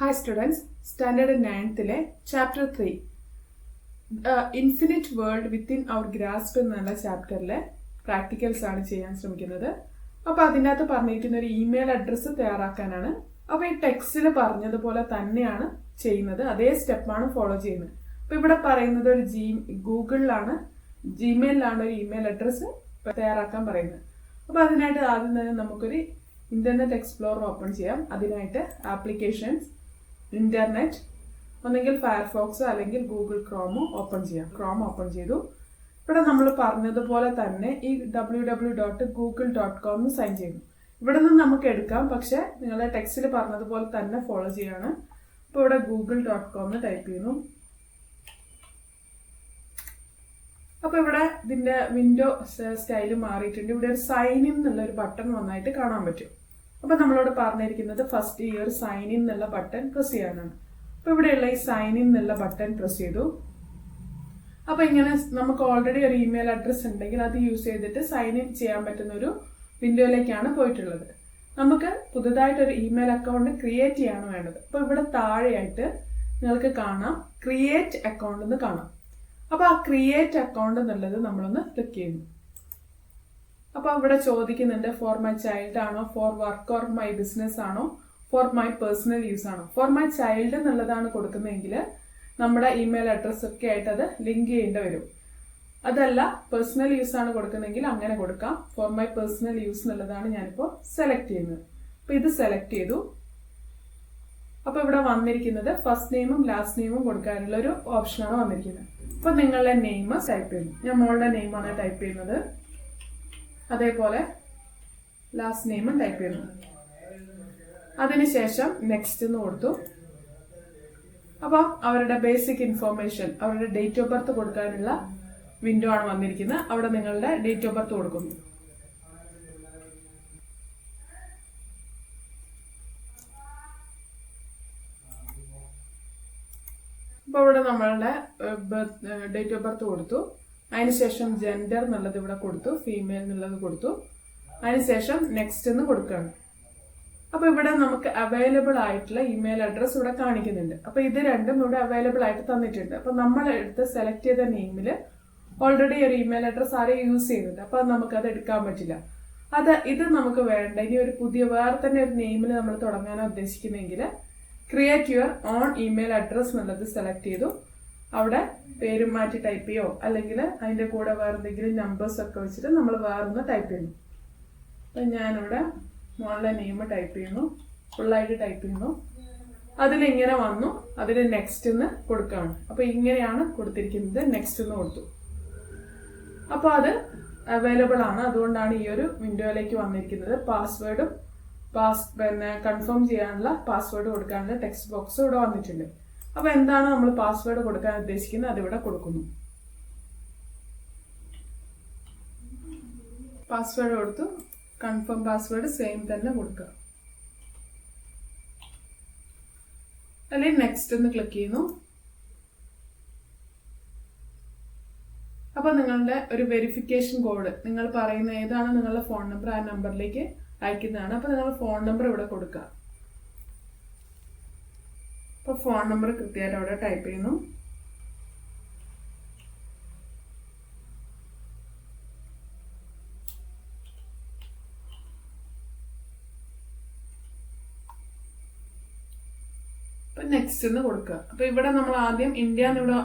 Hi students, Standard 9th Chapter 3 Infinite World Within Our Grasp എന്നുള്ള ചാപ്റ്ററിലെ practicals ആണ് ചെയ്യാൻ ശ്രമിക്കുന്നത്. അപ്പോൾ അതിനകത്ത് പറഞ്ഞിരിക്കുന്ന ഒരു ഇമെയിൽ അഡ്രസ്സ് തയ്യാറാക്കാനാണ്. അപ്പോൾ ഈ ടെക്സ്റ്റിൽ പറഞ്ഞതുപോലെ തന്നെയാണ് ചെയ്യുന്നത്, അതേ സ്റ്റെപ്പാണ് ഫോളോ ചെയ്യുന്നത്. അപ്പോൾ ഇവിടെ പറയുന്നത് ഒരു ഗൂഗിളിലാണ്, ജിമെയിലാണ് ഒരു ഇമെയിൽ അഡ്രസ്സ് തയ്യാറാക്കാൻ പറയുന്നത്. അപ്പോൾ അതിനായിട്ട് ആദ്യം തന്നെ നമുക്കൊരു ഇന്റർനെറ്റ് എക്സ്പ്ലോറർ ഓപ്പൺ ചെയ്യാം. അതിനായിട്ട് ആപ്ലിക്കേഷൻസ്, ഇന്റർനെറ്റ്, ഒന്നെങ്കിൽ ഫയർഫോക്സ് അല്ലെങ്കിൽ ഗൂഗിൾ ക്രോമോ ഓപ്പൺ ചെയ്യാം. ക്രോം ഓപ്പൺ ചെയ്തു. ഇവിടെ നമ്മൾ പറഞ്ഞതുപോലെ തന്നെ ഈ www.google.com സൈൻ ചെയ്യുന്നു. ഇവിടെ നിന്ന് നമുക്ക് എടുക്കാം, പക്ഷെ നിങ്ങളുടെ ടെക്സ്റ്റിൽ പറഞ്ഞതുപോലെ തന്നെ ഫോളോ ചെയ്യാണ്. ഇപ്പോൾ ഇവിടെ google.com ടൈപ്പ് ചെയ്യുന്നു. അപ്പോൾ ഇവിടെ ഇതിന്റെ വിൻഡോ സ്റ്റൈല് മാറിയിട്ടുണ്ട്. ഇവിടെ ഒരു സൈൻ ഇൻ എന്നുള്ള ഒരു ബട്ടൺ വന്നായിട്ട് കാണാൻ പറ്റും. അപ്പോൾ നമ്മളോട് പറഞ്ഞിരിക്കുന്നത് ഫസ്റ്റ് ഈ ഒരു സൈൻ ഇൻ എന്നുള്ള ബട്ടൺ പ്രസ് ചെയ്യാനാണ്. അപ്പോൾ ഇവിടെയുള്ള ഈ സൈൻ ഇൻ എന്നുള്ള ബട്ടൺ പ്രസ് ചെയ്തു. അപ്പോൾ ഇങ്ങനെ നമുക്ക് ഓൾറെഡി ഒരു ഇമെയിൽ അഡ്രസ്സ് ഉണ്ടെങ്കിൽ അത് യൂസ് ചെയ്തിട്ട് സൈൻ ഇൻ ചെയ്യാൻ പറ്റുന്ന ഒരു വിൻഡോയിലേക്കാണ് പോയിട്ടുള്ളത്. നമുക്ക് പുതുതായിട്ടൊരു ഇമെയിൽ അക്കൗണ്ട് ക്രിയേറ്റ് ചെയ്യാണ് വേണ്ടത്. അപ്പോൾ ഇവിടെ താഴെയായിട്ട് നിങ്ങൾക്ക് കാണാം ക്രിയേറ്റ് അക്കൗണ്ട് എന്ന് കാണാം. അപ്പോൾ ആ ക്രിയേറ്റ് അക്കൗണ്ട് എന്നുള്ളത് നമ്മളൊന്ന് ക്ലിക്ക് ചെയ്യുന്നു. അപ്പോൾ ഇവിടെ ചോദിക്കുന്നുണ്ട് ഫോർ മൈ ചൈൽഡ് ആണോ, four work or my business ആണോ, ഫോർ മൈ പേഴ്സണൽ യൂസ് ആണോ. ഫോർ മൈ ചൈൽഡ് എന്നുള്ളതാണ് കൊടുക്കുന്നതെങ്കിൽ നമ്മുടെ ഇമെയിൽ അഡ്രസ് ഒക്കെ ആയിട്ട് അത് ലിങ്ക് ചെയ്യേണ്ടി വരും. അതല്ല പേഴ്സണൽ യൂസ് ആണ് കൊടുക്കുന്നതെങ്കിൽ അങ്ങനെ കൊടുക്കാം. ഫോർ മൈ പേഴ്സണൽ യൂസ് എന്നുള്ളതാണ് ഞാനിപ്പോൾ സെലക്ട് ചെയ്യുന്നത്. അപ്പോൾ ഇത് സെലക്ട് ചെയ്തു. അപ്പോൾ ഇവിടെ വന്നിരിക്കുന്നത് ഫസ്റ്റ് നെയിമും ലാസ്റ്റ് നെയിമും കൊടുക്കാനുള്ള ഒരു ഓപ്ഷനാണ് വന്നിരിക്കുന്നത്. അപ്പോൾ നിങ്ങളുടെ നെയിം ടൈപ്പ് ചെയ്യുന്നു. ഞാൻ മോളുടെ നെയിമാണ് ടൈപ്പ് ചെയ്യുന്നത്. അതേപോലെ ലാസ്റ്റ് നെയിമും ടൈപ്പ് ചെയ്യുന്നു. അതിനുശേഷം നെക്സ്റ്റ് എന്ന് കൊടുത്തു. അപ്പോൾ അവരുടെ ബേസിക് ഇൻഫോർമേഷൻ, അവരുടെ ഡേറ്റ് ഓഫ് ബർത്ത് കൊടുക്കാനുള്ള വിൻഡോ ആണ് വന്നിരിക്കുന്നത്. അവിടെ നിങ്ങളുടെ ഡേറ്റ് ഓഫ് ബർത്ത് കൊടുക്കുന്നു. അപ്പോൾ ഇവിടെ നമ്മളുടെ ഡേറ്റ് ഓഫ് ബർത്ത് കൊടുത്തു. അതിനുശേഷം ജെൻഡർ എന്നുള്ളത് ഇവിടെ കൊടുത്തു, ഫീമെയിൽ എന്നുള്ളത് കൊടുത്തു. അതിനുശേഷം നെക്സ്റ്റ് എന്ന് കൊടുക്കുകയാണ്. അപ്പോൾ ഇവിടെ നമുക്ക് അവൈലബിൾ ആയിട്ടുള്ള ഇമെയിൽ അഡ്രസ്സ് ഇവിടെ കാണിക്കുന്നുണ്ട്. അപ്പോൾ ഇത് രണ്ടും ഇവിടെ അവൈലബിൾ ആയിട്ട് തന്നിട്ടുണ്ട്. അപ്പോൾ നമ്മൾ എടുത്ത് സെലക്ട് ചെയ്ത നെയിമിൽ ഓൾറെഡി ഒരു ഇമെയിൽ അഡ്രസ്സ് ആരെയും യൂസ് ചെയ്യുന്നുണ്ട്. അപ്പോൾ നമുക്കത് എടുക്കാൻ പറ്റില്ല. ഇത് നമുക്ക് വേണ്ട. ഇനി ഒരു പുതിയ വേറെ തന്നെ ഒരു നെയിമിൽ നമ്മൾ തുടങ്ങാനോ ഉദ്ദേശിക്കുന്നെങ്കിൽ create your own email address എന്നുള്ളത് സെലക്ട് ചെയ്തു. അവിടെ പേരും മാറ്റി ടൈപ്പ് ചെയ്യോ അല്ലെങ്കിൽ അതിൻ്റെ കൂടെ വേറെ എന്തെങ്കിലും നമ്പേഴ്സ് ഒക്കെ വെച്ചിട്ട് നമ്മൾ വേറൊന്ന് ടൈപ്പ് ചെയ്യുന്നു. അപ്പം ഞാനിവിടെ മോളുടെ നെയിം ടൈപ്പ് ചെയ്യുന്നു, ഫുള്ളായിട്ട് ടൈപ്പ് ചെയ്യുന്നു. അതിലിങ്ങനെ വന്നു, അതിൽ നെക്സ്റ്റ് എന്ന് കൊടുക്കുകയാണ്. അപ്പോൾ ഇങ്ങനെയാണ് കൊടുത്തിരിക്കുന്നത്. നെക്സ്റ്റ് എന്ന് കൊടുത്തു. അപ്പോൾ അത് അവൈലബിൾ ആണ്. അതുകൊണ്ടാണ് ഈ ഒരു വിൻഡോയിലേക്ക് വന്നിരിക്കുന്നത്. പാസ്വേഡും കൺഫേം ചെയ്യാനുള്ള പാസ്വേഡ് കൊടുക്കാനുള്ള ടെക്സ്റ്റ് ബോക്സ് ഇവിടെ വന്നിട്ടുണ്ട്. അപ്പോൾ എന്താണ് നമ്മൾ പാസ്വേഡ് കൊടുക്കാൻ ഉദ്ദേശിക്കുന്നത് അതിവിടെ കൊടുക്കുന്നു. പാസ്വേഡ് കൊടുത്തു. കൺഫേം പാസ്വേഡ് സെയിം തന്നെ കൊടുക്കുക. അല്ലെങ്കിൽ നെക്സ്റ്റ് എന്ന് ക്ലിക്ക് ചെയ്യുന്നു. അപ്പോൾ നിങ്ങളുടെ ഒരു വെരിഫിക്കേഷൻ കോഡ് നിങ്ങൾ പറയുന്ന ഏതാണ് നിങ്ങളുടെ ഫോൺ നമ്പർ, ആ നമ്പറിലേക്ക് അയക്കുന്നതാണ്. അപ്പോൾ നിങ്ങൾ ഫോൺ നമ്പർ ഇവിടെ കൊടുക്കുക. അപ്പോൾ ഫോൺ നമ്പർ കൃത്യമായിട്ട് അവിടെ ടൈപ്പ് ചെയ്യുന്നു. അപ്പം നെക്സ്റ്റ് എന്ന് കൊടുക്കുക. അപ്പോൾ ഇവിടെ നമ്മൾ ആദ്യം ഇന്ത്യ എന്നിവിടെ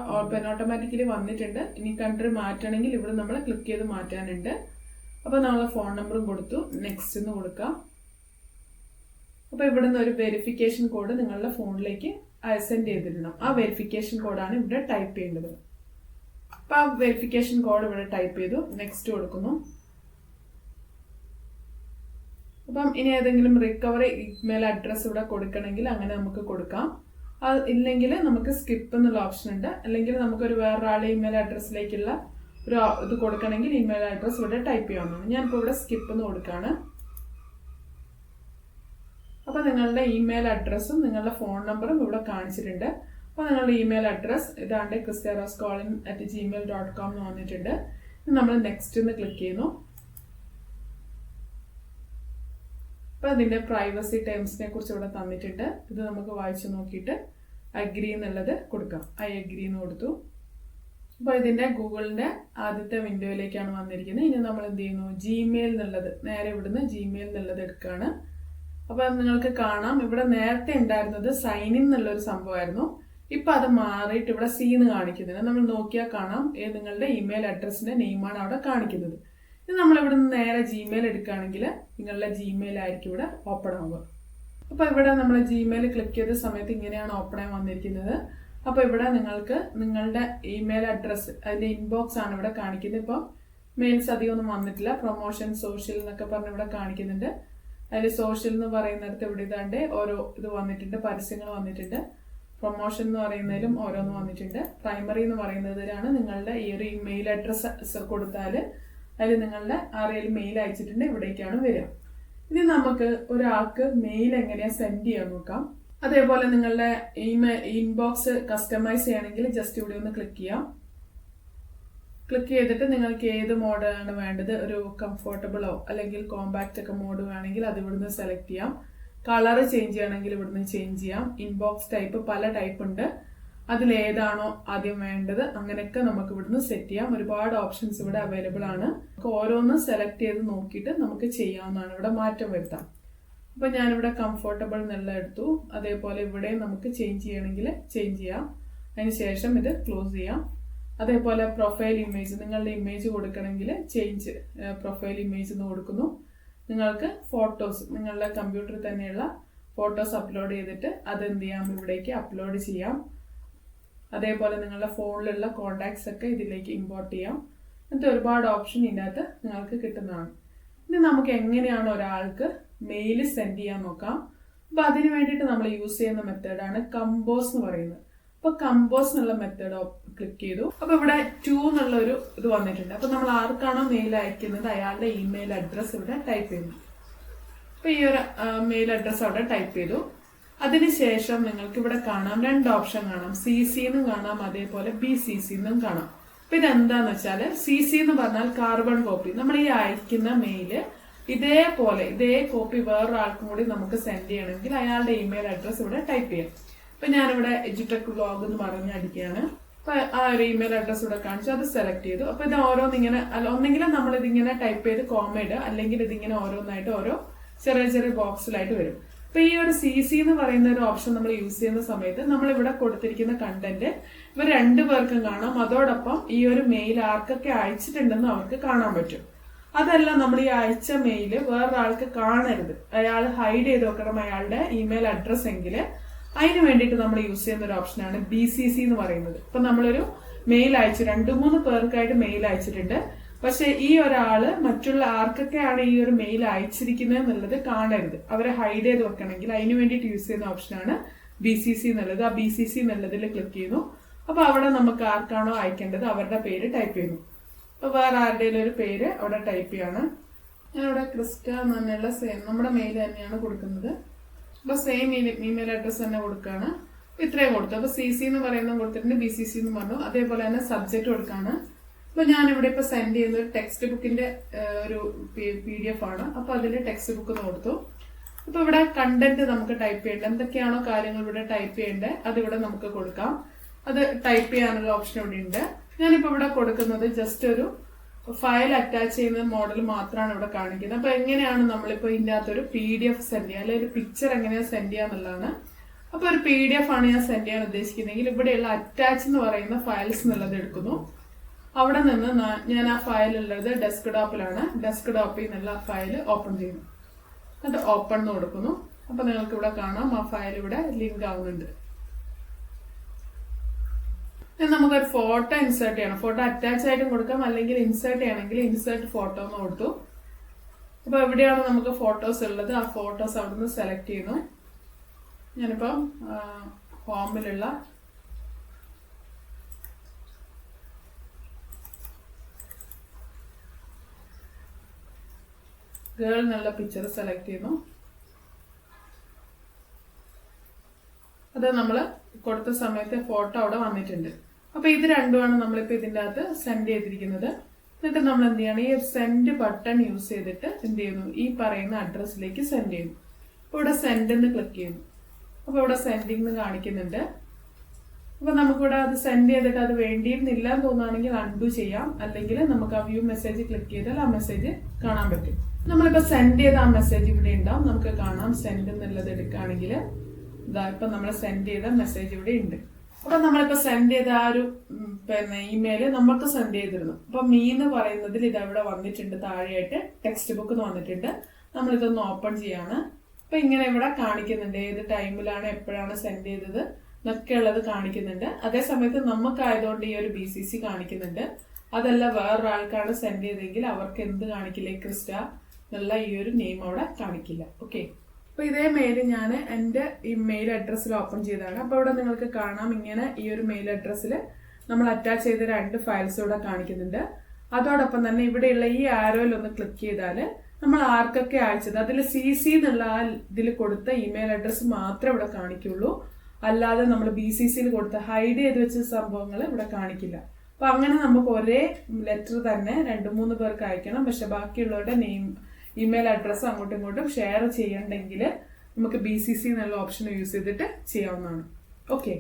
ഓട്ടോമാറ്റിക്കലി വന്നിട്ടുണ്ട്. ഇനി കൺട്രി മാറ്റണമെങ്കിൽ ഇവിടെ നമ്മൾ ക്ലിക്ക് ചെയ്ത് മാറ്റാനുണ്ട്. അപ്പോൾ നമ്മൾ ഫോൺ നമ്പറും കൊടുത്തു. നെക്സ്റ്റ് എന്ന് കൊടുക്കുക. അപ്പോൾ ഇവിടുന്ന് ഒരു വെരിഫിക്കേഷൻ കോഡ് നിങ്ങളുടെ ഫോണിലേക്ക് സെൻഡ് ചെയ്തിടണം. ആ വെരിഫിക്കേഷൻ കോഡാണ് ഇവിടെ ടൈപ്പ് ചെയ്യേണ്ടത്. അപ്പോൾ ആ വെരിഫിക്കേഷൻ കോഡ് ഇവിടെ ടൈപ്പ് ചെയ്തു. നെക്സ്റ്റ് കൊടുക്കുന്നു. അപ്പം ഇനി ഏതെങ്കിലും റിക്കവറി ഇമെയിൽ അഡ്രസ്സ് ഇവിടെ കൊടുക്കണമെങ്കിൽ അങ്ങനെ നമുക്ക് കൊടുക്കാം. ഇല്ലെങ്കിൽ നമുക്ക് സ്കിപ്പ് എന്നുള്ള ഓപ്ഷൻ ഉണ്ട്. അല്ലെങ്കിൽ നമുക്കൊരു വേറൊരാളെ ഇമെയിൽ അഡ്രസ്സിലേക്കുള്ള ഒരു ഇത് കൊടുക്കണമെങ്കിൽ ഇമെയിൽ അഡ്രസ്സ് ഇവിടെ ടൈപ്പ് ചെയ്യാവുന്നതാണ്. ഞാനിപ്പോൾ ഇവിടെ സ്കിപ്പ് എന്ന് കൊടുക്കുകയാണ്. അപ്പോൾ നിങ്ങളുടെ ഇമെയിൽ അഡ്രസ്സും നിങ്ങളുടെ ഫോൺ നമ്പറും ഇവിടെ കാണിച്ചിട്ടുണ്ട്. അപ്പോൾ നിങ്ങളുടെ ഇമെയിൽ അഡ്രസ്സ് ഇതാണ്ട് christiaroscolin@gmail.com എന്ന് വന്നിട്ടുണ്ട്. നമ്മൾ നെക്സ്റ്റ് എന്ന് ക്ലിക്ക് ചെയ്യുന്നു. അപ്പോൾ അതിൻ്റെ പ്രൈവസി ടേംസിനെ കുറിച്ച് ഇവിടെ തന്നിട്ടുണ്ട്. ഇത് നമുക്ക് വായിച്ചു നോക്കിയിട്ട് അഗ്രി എന്നുള്ളത് കൊടുക്കാം. ഐ അഗ്രി എന്ന് കൊടുത്തു. അപ്പോൾ ഇതിൻ്റെ ഗൂഗിളിൻ്റെ ആദ്യത്തെ വിൻഡോയിലേക്കാണ് വന്നിരിക്കുന്നത്. ഇനി നമ്മൾ എന്ത് ചെയ്യുന്നു, ജിമെയിൽ എന്നുള്ളത് നേരെ ഇവിടുന്ന് ജിമെയിൽ എന്നുള്ളത് എടുക്കുകയാണ്. അപ്പോൾ നിങ്ങൾക്ക് കാണാം ഇവിടെ നേരത്തെ ഉണ്ടായിരുന്നത് സൈൻ ഇൻ എന്നുള്ളൊരു സംഭവമായിരുന്നു. ഇപ്പം അത് മാറിയിട്ട് ഇവിടെ സീന്ന് കാണിക്കുന്നില്ല. നമ്മൾ നോക്കിയാൽ കാണാം നിങ്ങളുടെ ഇമെയിൽ അഡ്രസ്സിൻ്റെ നെയിമാണ് അവിടെ കാണിക്കുന്നത്. ഇത് നമ്മൾ ഇവിടെ നിന്ന് നേരെ ജിമെയിൽ എടുക്കുകയാണെങ്കിൽ നിങ്ങളുടെ ജിമെയിൽ ആയിരിക്കും ഇവിടെ ഓപ്പൺ ആവുക. അപ്പോൾ ഇവിടെ നമ്മൾ ജിമെയിൽ ക്ലിക്ക് ചെയ്ത സമയത്ത് ഇങ്ങനെയാണ് ഓപ്പൺ ആയി വന്നിരിക്കുന്നത്. അപ്പോൾ ഇവിടെ നിങ്ങൾക്ക് നിങ്ങളുടെ ഇമെയിൽ അഡ്രസ്സ് അതിൻ്റെ ഇൻബോക്സ് ആണ് ഇവിടെ കാണിക്കുന്നത്. ഇപ്പോൾ മെയിൽസ് അധികം ഒന്നും വന്നിട്ടില്ല. പ്രൊമോഷൻ സോഷ്യൽ എന്നൊക്കെ പറഞ്ഞ് ഇവിടെ കാണിക്കുന്നുണ്ട്. അതിൽ സോഷ്യൽ എന്ന് പറയുന്നിടത്ത് ഇവിടെ ഇതാണ്ട് ഓരോ ഇത് വന്നിട്ടുണ്ട്, പരസ്യങ്ങൾ വന്നിട്ടുണ്ട്. പ്രൊമോഷൻ എന്ന് പറയുന്നതിലും ഓരോന്ന് വന്നിട്ടുണ്ട്. പ്രൈമറി എന്ന് പറയുന്നതിലാണ് നിങ്ങളുടെ ഈ ഒരു ഇമെയിൽ അഡ്രസ്സ് കൊടുത്താൽ അതിൽ നിങ്ങളുടെ ആരെങ്കിലും മെയിൽ അയച്ചിട്ടുണ്ട് ഇവിടേക്കാണ് വരിക. ഇനി നമുക്ക് ഒരാൾക്ക് മെയിൽ എങ്ങനെയാണ് സെൻഡ് ചെയ്യാൻ നോക്കാം. അതേപോലെ നിങ്ങളുടെ ഇൻബോക്സ് കസ്റ്റമൈസ് ചെയ്യണമെങ്കിൽ ജസ്റ്റ് ഇവിടെ ഒന്ന് ക്ലിക്ക് ചെയ്യാം. ക്ലിക്ക് ചെയ്തിട്ട് നിങ്ങൾക്ക് ഏത് മോഡാണ് വേണ്ടത്, ഒരു കംഫർട്ടബിളോ അല്ലെങ്കിൽ കോമ്പാക്റ്റ് ഒക്കെ മോഡ് വേണമെങ്കിൽ അത് ഇവിടുന്ന് സെലക്ട് ചെയ്യാം. കളർ ചേഞ്ച് ചെയ്യണമെങ്കിൽ ഇവിടുന്ന് ചേഞ്ച് ചെയ്യാം. ഇൻബോക്സ് ടൈപ്പ് പല ടൈപ്പ് ഉണ്ട്. അതിലേതാണോ ആദ്യം വേണ്ടത് അങ്ങനെയൊക്കെ നമുക്ക് ഇവിടുന്ന് സെറ്റ് ചെയ്യാം. ഒരുപാട് ഓപ്ഷൻസ് ഇവിടെ അവൈലബിൾ ആണ്. ഓരോന്ന് സെലക്ട് ചെയ്ത് നോക്കിയിട്ട് നമുക്ക് ചെയ്യാവുന്നതാണ്. ഇവിടെ മാറ്റം വരുത്താം. അപ്പോൾ ഞാനിവിടെ കംഫർട്ടബിൾ എന്നുള്ള എടുത്തു. അതേപോലെ ഇവിടെ നമുക്ക് ചേഞ്ച് ചെയ്യണമെങ്കിൽ ചേഞ്ച് ചെയ്യാം. അതിന് ശേഷം ഇത് ക്ലോസ് ചെയ്യാം. അതേപോലെ പ്രൊഫൈൽ ഇമേജ്, നിങ്ങളുടെ ഇമേജ് കൊടുക്കണമെങ്കിൽ ചേഞ്ച് പ്രൊഫൈൽ ഇമേജ് എന്ന് കൊടുക്കുന്നു. നിങ്ങൾക്ക് ഫോട്ടോസ്, നിങ്ങളുടെ കമ്പ്യൂട്ടറിൽ തന്നെയുള്ള ഫോട്ടോസ് അപ്ലോഡ് ചെയ്തിട്ട് അത് എന്ത് ചെയ്യാം, ഇവിടേക്ക് അപ്ലോഡ് ചെയ്യാം. അതേപോലെ നിങ്ങളുടെ ഫോണിലുള്ള കോണ്ടാക്ട്സ് ഒക്കെ ഇതിലേക്ക് ഇമ്പോർട്ട് ചെയ്യാം. എന്നിട്ട് ഒരുപാട് ഓപ്ഷൻ ഇതിനകത്ത് നിങ്ങൾക്ക് കിട്ടുന്നതാണ്. ഇനി നമുക്ക് എങ്ങനെയാണ് ഒരാൾക്ക് മെയിൽ സെൻഡ് ചെയ്യാൻ നോക്കാം. അപ്പോൾ അതിന് വേണ്ടിയിട്ട് നമ്മൾ യൂസ് ചെയ്യുന്ന മെത്തേഡാണ് കമ്പോസ് എന്ന് പറയുന്നത്. അപ്പോൾ കമ്പോസ് എന്നുള്ള മെത്തേഡ് ക്ലിക്ക് ചെയ്തു. അപ്പോൾ ഇവിടെ 2 എന്നുള്ള ഒരു ഇത് വന്നിട്ടുണ്ട്. അപ്പോൾ നമ്മൾ ആർക്കാണോ മെയിൽ അയക്കുന്നത് അയാളുടെ ഇമെയിൽ അഡ്രസ്സ് ഇവിടെ ടൈപ്പ് ചെയ്യുന്നു. അപ്പോൾ ഈ ഒരു മെയിൽ അഡ്രസ്സ് അവിടെ ടൈപ്പ് ചെയ്തു. അതിനുശേഷം നിങ്ങൾക്ക് ഇവിടെ കാണാം 2 ഓപ്ഷൻ കാണാം. CC എന്നും കാണാം, അതേപോലെ BCC എന്നും കാണാം. അപ്പോൾ ഇതെന്താന്ന് വെച്ചാൽ CC എന്ന് പറഞ്ഞാൽ കാർബൺ കോപ്പി. നമ്മൾ ഈ അയക്കുന്ന മെയില് ഇതേപോലെ ഇതേ കോപ്പി വേറൊരാൾക്കും കൂടി നമുക്ക് സെൻഡ് ചെയ്യണമെങ്കിൽ അയാളുടെ ഇമെയിൽ അഡ്രസ്സ് ഇവിടെ ടൈപ്പ് ചെയ്യാം. ഇപ്പൊ ഞാനിവിടെ എഡ്യൂടെക് വ്ലോഗ് എന്ന് പറഞ്ഞ് അടിക്കുകയാണ്. അപ്പൊ ആ ഒരു ഇമെയിൽ അഡ്രസ് ഇവിടെ കാണിച്ചു, അത് സെലക്ട് ചെയ്തു. അപ്പൊ ഇത് ഓരോന്നിങ്ങനെ ഒന്നെങ്കിലും നമ്മൾ ഇതിങ്ങനെ ടൈപ്പ് ചെയ്ത് കോമ ഇടുക, അല്ലെങ്കിൽ ഇതിങ്ങനെ ഓരോന്നായിട്ട് ഓരോ ചെറിയ ചെറിയ ബോക്സിലായിട്ട് വരും. അപ്പൊ ഈ ഒരു CC എന്ന് പറയുന്ന ഒരു ഓപ്ഷൻ നമ്മൾ യൂസ് ചെയ്യുന്ന സമയത്ത് നമ്മൾ ഇവിടെ കൊടുത്തിരിക്കുന്ന കണ്ടന്റ് ഇവർ 2 പേർക്കും കാണാം. അതോടൊപ്പം ഈ ഒരു മെയിൽ ആർക്കൊക്കെ അയച്ചിട്ടുണ്ടെന്ന് അവർക്ക് കാണാൻ പറ്റും. അതല്ല, നമ്മൾ ഈ അയച്ച മെയില് വേറൊരാൾക്ക് കാണരുത്, അയാൾ ഹൈഡ് ചെയ്ത് വെക്കണം അയാളുടെ ഇമെയിൽ അഡ്രസ് എങ്കിൽ അതിന് വേണ്ടിയിട്ട് നമ്മൾ യൂസ് ചെയ്യുന്ന ഒരു ഓപ്ഷനാണ് BCC എന്ന് പറയുന്നത്. ഇപ്പൊ നമ്മളൊരു മെയിൽ അയച്ചു, 2-3 പേർക്കായിട്ട് മെയിൽ അയച്ചിട്ടുണ്ട്. പക്ഷെ ഈ ഒരാള് മറ്റുള്ള ആർക്കൊക്കെയാണ് ഈ ഒരു മെയിൽ അയച്ചിരിക്കുന്നത് എന്നുള്ളത് കാണരുത്, അവരെ ഹൈഡ് ചെയ്ത് വെക്കണമെങ്കിൽ അതിന് വേണ്ടിയിട്ട് യൂസ് ചെയ്യുന്ന ഓപ്ഷനാണ് BCC എന്നുള്ളത്. ആ BCC എന്നുള്ളതിൽ ക്ലിക്ക് ചെയ്യുന്നു. അപ്പൊ അവിടെ നമുക്ക് ആർക്കാണോ അയക്കേണ്ടത് അവരുടെ പേര് ടൈപ്പ് ചെയ്യുന്നു. അപ്പൊ വേറെ ആരുടെയും ഒരു പേര് അവിടെ ടൈപ്പ് ചെയ്യാണ്. ഞാനിവിടെ ക്രിസ്റ്റ എന്ന് തന്നെയുള്ള സെയിം നമ്മുടെ മെയിൽ തന്നെയാണ് കൊടുക്കുന്നത്. അപ്പൊ സെയിം ഇമെയിൽ അഡ്രസ് തന്നെ കൊടുക്കുകയാണ്. ഇത്രയും കൊടുത്തു. അപ്പൊ CC എന്ന് പറയുന്നത് കൊടുത്തിട്ടുണ്ട്, BCC എന്ന് പറഞ്ഞു. അതേപോലെ തന്നെ സബ്ജക്ട് കൊടുക്കുകയാണ്. അപ്പൊ ഞാനിവിടെ ഇപ്പൊ സെൻഡ് ചെയ്യുന്ന ഒരു ടെക്സ്റ്റ് ബുക്കിന്റെ ഒരു PDF ആണ്. അപ്പൊ അതിൽ ടെക്സ്റ്റ് ബുക്ക് എന്ന് കൊടുത്തു. അപ്പൊ ഇവിടെ കണ്ടന്റ് നമുക്ക് ടൈപ്പ് ചെയ്യേണ്ടത്, എന്തൊക്കെയാണോ കാര്യങ്ങൾ ഇവിടെ ടൈപ്പ് ചെയ്യേണ്ടത് അതിവിടെ നമുക്ക് കൊടുക്കാം. അത് ടൈപ്പ് ചെയ്യാനുള്ള ഓപ്ഷൻ ഇവിടെ ഉണ്ട്. ഞാനിപ്പോ ഇവിടെ കൊടുക്കുന്നത് ജസ്റ്റ് ഒരു ഫയൽ അറ്റാച്ച് ചെയ്യുന്ന മോഡൽ മാത്രമാണ് ഇവിടെ കാണിക്കുന്നത്. അപ്പൊ എങ്ങനെയാണ് നമ്മളിപ്പോ ഇതിന്റെ അകത്തൊരു PDF സെൻഡ് ചെയ്യുക, അല്ലെങ്കിൽ ഒരു പിക്ചർ എങ്ങനെയാണ് സെൻഡ് ചെയ്യാന്നുള്ളതാണ്. അപ്പൊ ഒരു PDF ആണ് ഞാൻ സെൻഡ് ചെയ്യാൻ ഉദ്ദേശിക്കുന്നതെങ്കിൽ ഇവിടെയുള്ള അറ്റാച്ച് എന്ന് പറയുന്ന ഫയൽസ് എന്നുള്ളത് എടുക്കുന്നു. അവിടെ നിന്ന് ഞാൻ ആ ഫയൽ ഉള്ളത് ഡെസ്ക്ടോപ്പിലാണ്. ഡെസ്ക്ടോപ്പിൽ നിന്നുള്ള ഫയൽ ഓപ്പൺ ചെയ്യുന്നു. എന്നിട്ട് ഓപ്പൺ എന്ന് കൊടുക്കുന്നു. അപ്പൊ നിങ്ങൾക്ക് ഇവിടെ കാണാം ആ ഫയൽ ഇവിടെ ലിങ്ക് ആവുന്നുണ്ട്. നമുക്കൊരു ഫോട്ടോ ഇൻസേർട്ട് ചെയ്യണം. ഫോട്ടോ അറ്റാച്ച് ആയിട്ടും കൊടുക്കാം, അല്ലെങ്കിൽ ഇൻസേർട്ട് ചെയ്യണമെങ്കിൽ ഇൻസേർട്ട് ഫോട്ടോ എന്ന് കൊടുത്തു. അപ്പൊ എവിടെയാണ് നമുക്ക് ഫോട്ടോസ് ഉള്ളത് ആ ഫോട്ടോസ് അവിടെ നിന്ന് സെലക്ട് ചെയ്യുന്നു. ഞാനിപ്പം ഹോമിലുള്ള ഗേൾ എന്നുള്ള പിക്ചർ സെലക്ട് ചെയ്യുന്നു. അത് നമ്മൾ കൊടുത്ത സമയത്ത് ഫോട്ടോ അവിടെ വന്നിട്ടുണ്ട്. അപ്പൊ ഇത് രണ്ടുമാണ് നമ്മളിപ്പോ ഇതിൻ്റെ അകത്ത് സെൻഡ് ചെയ്തിരിക്കുന്നത്. എന്നിട്ട് നമ്മൾ എന്ത് ചെയ്യണം, ഈ സെൻഡ് ബട്ടൺ യൂസ് ചെയ്തിട്ട് എന്ത് ചെയ്യുന്നു, ഈ പറയുന്ന അഡ്രസ്സിലേക്ക് സെൻഡ് ചെയ്യുന്നു. അപ്പോൾ ഇവിടെ സെൻഡ് എന്ന് ക്ലിക്ക് ചെയ്യുന്നു. അപ്പോൾ ഇവിടെ സെൻഡിങ് എന്ന് കാണിക്കുന്നുണ്ട്. അപ്പൊ നമുക്കിവിടെ അത് സെൻഡ് ചെയ്തിട്ട് അത് വേണ്ടിയിരുന്നില്ല എന്ന് തോന്നുകയാണെങ്കിൽ അൺഡു ചെയ്യാം, അല്ലെങ്കിൽ നമുക്ക് ആ വ്യൂ മെസ്സേജ് ക്ലിക്ക് ചെയ്താൽ ആ മെസ്സേജ് കാണാൻ പറ്റും. നമ്മളിപ്പോ സെൻഡ് ചെയ്ത ആ മെസ്സേജ് ഇവിടെ ഉണ്ടാവും, നമുക്ക് കാണാം. സെൻഡ് എന്നുള്ളത് എടുക്കുകയാണെങ്കിൽ ഇതാ ഇപ്പൊ നമ്മൾ സെൻഡ് ചെയ്ത മെസ്സേജ് ഇവിടെ ഉണ്ട്. അപ്പൊ നമ്മളിപ്പോ സെൻഡ് ചെയ്ത ആ ഒരു ഇമെയില് നമ്മൾക്ക് സെൻഡ് ചെയ്തിരുന്നു. അപ്പൊ മീ എന്ന് പറയുന്നതിൽ ഇത് ഇവിടെ വന്നിട്ടുണ്ട്, താഴെയായിട്ട് ടെക്സ്റ്റ് ബുക്ക് എന്ന് വന്നിട്ടുണ്ട്. നമ്മളിതൊന്ന് ഓപ്പൺ ചെയ്യാണ്. അപ്പൊ ഇങ്ങനെ ഇവിടെ കാണിക്കുന്നുണ്ട് ഏത് ടൈമിലാണ് എപ്പോഴാണ് സെൻഡ് ചെയ്തത് എന്നൊക്കെ ഉള്ളത് കാണിക്കുന്നുണ്ട്. അതേ സമയത്ത് നമുക്കായതുകൊണ്ട് ഈ ഒരു BCC കാണിക്കുന്നുണ്ട്. അതല്ല വേറൊരാൾക്കാണ് സെൻഡ് ചെയ്തെങ്കിൽ അവർക്ക് എന്ത് കാണിക്കില്ല, ക്രിസ്റ്റ എന്നുള്ള ഈ ഒരു നെയിം അവിടെ കാണിക്കില്ല. ഓക്കെ, അപ്പൊ ഇതേ മെയിൽ ഞാൻ എൻ്റെ ഈ മെയിൽ അഡ്രസ്സിൽ ഓപ്പൺ ചെയ്തതാണ്. അപ്പൊ ഇവിടെ നിങ്ങൾക്ക് കാണാം, ഇങ്ങനെ ഈ ഒരു മെയിൽ അഡ്രസ്സിൽ നമ്മൾ അറ്റാച്ച് ചെയ്ത 2 ഫയൽസ് ഇവിടെ കാണിക്കുന്നുണ്ട്. അതോടൊപ്പം തന്നെ ഇവിടെയുള്ള ഈ ആരോയിൽ ഒന്ന് ക്ലിക്ക് ചെയ്താൽ നമ്മൾ ആർക്കൊക്കെ അയച്ചത് അതിൽ CC എന്നുള്ള ആ ഇതിൽ കൊടുത്ത ഇമെയിൽ അഡ്രസ്സ് മാത്രമേ ഇവിടെ കാണിക്കുള്ളൂ. അല്ലാതെ നമ്മൾ BCCയിൽ കൊടുത്ത ഹൈഡ് ചെയ്ത് വെച്ച സംഭവങ്ങൾ ഇവിടെ കാണിക്കില്ല. അപ്പൊ അങ്ങനെ നമുക്ക് ഒരേ ലെറ്റർ തന്നെ 2-3 പേർക്ക് അയക്കണം. പക്ഷെ ബാക്കിയുള്ളവരുടെ ഇമെയിൽ അഡ്രസ്സ് അങ്ങോട്ടും ഇങ്ങോട്ടും ഷെയർ ചെയ്യണ്ടെങ്കിൽ നമുക്ക് BCC എന്നുള്ള ഓപ്ഷൻ യൂസ് ചെയ്തിട്ട് ചെയ്യാവുന്നതാണ്. ഓക്കെ,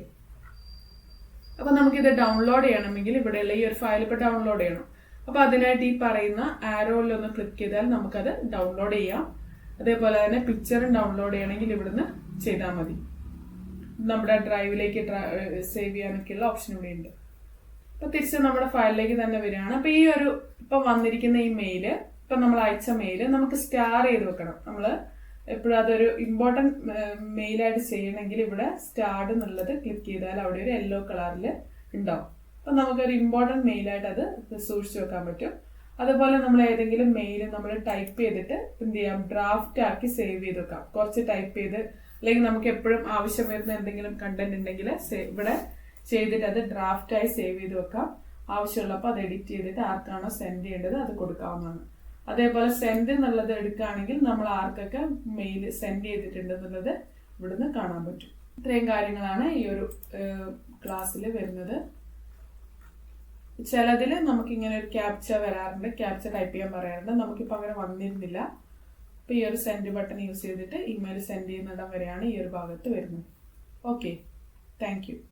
അപ്പൊ നമുക്കിത് ഡൗൺലോഡ് ചെയ്യണമെങ്കിൽ ഇവിടെയുള്ള ഈ ഒരു ഫയൽ ഇപ്പൊ ഡൗൺലോഡ് ചെയ്യണം. അപ്പൊ അതിനായിട്ട് ഈ പറയുന്ന ആരോയിൽ ഒന്ന് ക്ലിക്ക് ചെയ്താൽ നമുക്കത് ഡൗൺലോഡ് ചെയ്യാം. അതേപോലെ തന്നെ പിക്ചറും ഡൗൺലോഡ് ചെയ്യണമെങ്കിൽ ഇവിടുന്ന് ചെയ്താൽ മതി. നമ്മുടെ ഡ്രൈവിലേക്ക് സേവ് ചെയ്യാനൊക്കെയുള്ള ഓപ്ഷൻ ഇവിടെ ഉണ്ട്. അപ്പൊ തിരിച്ച് നമ്മുടെ ഫയലിലേക്ക് തന്നെ വരികയാണ്. അപ്പൊ ഈ ഒരു ഇപ്പൊ വന്നിരിക്കുന്ന ഈ മെയില്, ഇപ്പൊ നമ്മൾ അയച്ച മെയില് നമുക്ക് സ്റ്റാർ ചെയ്ത് വെക്കണം. നമ്മള് എപ്പോഴും അതൊരു ഇമ്പോർട്ടന്റ് മെയിലായിട്ട് ചെയ്യണമെങ്കിൽ ഇവിടെ സ്റ്റാർ എന്നുള്ളത് ക്ലിക്ക് ചെയ്താൽ അവിടെ ഒരു യെല്ലോ കളറിൽ ഉണ്ടാവും. അപ്പൊ നമുക്കൊരു ഇമ്പോർട്ടന്റ് മെയിലായിട്ട് അത് സൂക്ഷിച്ചു വെക്കാൻ പറ്റും. അതുപോലെ നമ്മൾ ഏതെങ്കിലും മെയിൽ നമ്മൾ ടൈപ്പ് ചെയ്തിട്ട് എന്ത് ചെയ്യാം, ഡ്രാഫ്റ്റ് ആക്കി സേവ് ചെയ്ത് വെക്കാം. കുറച്ച് ടൈപ്പ് ചെയ്ത്, അല്ലെങ്കിൽ നമുക്ക് എപ്പോഴും ആവശ്യം വരുന്ന എന്തെങ്കിലും കണ്ടന്റ് ഉണ്ടെങ്കിൽ ഇവിടെ ചെയ്തിട്ട് അത് ഡ്രാഫ്റ്റായി സേവ് ചെയ്ത് വെക്കാം. ആവശ്യമുള്ളപ്പോൾ അത് എഡിറ്റ് ചെയ്തിട്ട് ആർക്കാണോ സെൻഡ് ചെയ്യേണ്ടത് അത് കൊടുക്കാവുന്നതാണ്. അതേപോലെ സെൻഡ് എന്നുള്ളത് എടുക്കുകയാണെങ്കിൽ നമ്മൾ ആർക്കൊക്കെ മെയിൽ സെൻഡ് ചെയ്തിട്ടുണ്ട് എന്നുള്ളത് ഇവിടുന്ന് കാണാൻ പറ്റും. ഇത്രയും കാര്യങ്ങളാണ് ഈ ഒരു ക്ലാസ്സിൽ വരുന്നത്. ചിലതിൽ നമുക്ക് ഇങ്ങനെ ഒരു ക്യാപ്ച വരാറുണ്ട്, ക്യാപ്ച ടൈപ്പ് ചെയ്യാൻ പറയാറുണ്ട്. നമുക്കിപ്പോൾ അങ്ങനെ വന്നിരുന്നില്ല. അപ്പോൾ ഈ ഒരു സെൻഡ് ബട്ടൺ യൂസ് ചെയ്തിട്ട് ഇമെയിൽ സെൻഡ് ചെയ്യുന്നിടം വരെയാണ് ഈ ഒരു ഭാഗത്ത് വരുന്നത്. Okay, thank you.